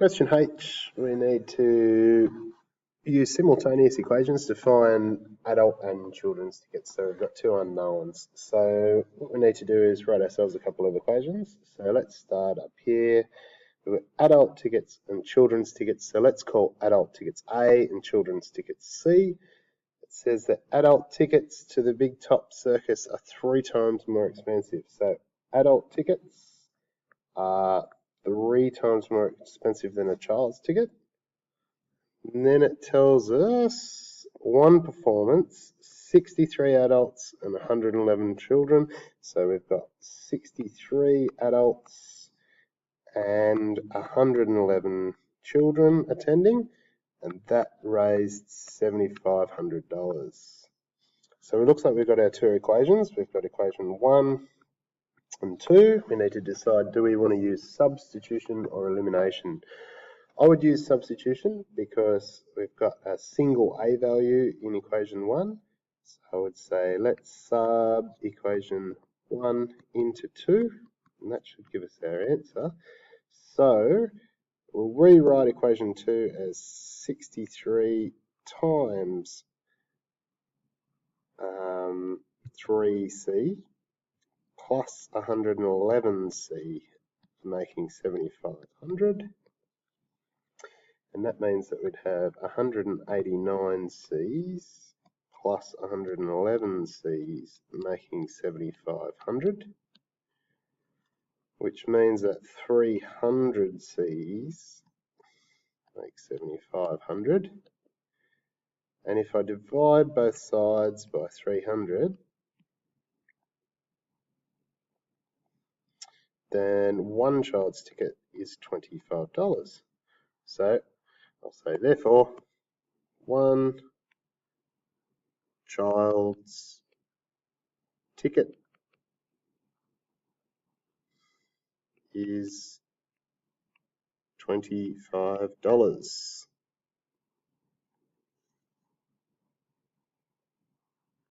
Question H, we need to use simultaneous equations to find adult and children's tickets. So we've got two unknowns. So what we need to do is write ourselves a couple of equations. So let's start up here. We've got adult tickets and children's tickets. So let's call adult tickets A and children's tickets C. It says that adult tickets to the big top circus are 3 times more expensive. So adult tickets are 3 times more expensive than a child's ticket. And then it tells us one performance, 63 adults and 111 children. So we've got 63 adults and 111 children attending, and that raised $7,500. So it looks like we've got our two equations. We've got equation 1 and 2. We need to decide, do we want to use substitution or elimination? I would use substitution because we've got a single a value in equation 1. So I would say let's sub equation 1 into 2, and that should give us our answer. So we'll rewrite equation 2 as 63 times 3c plus 111c, making 7,500. And that means that we'd have 189 C's plus 111 C's, making 7,500, which means that 300 C's make 7,500. And if I divide both sides by 300, then one child's ticket is $25. So I'll say, therefore, one child's ticket is $25.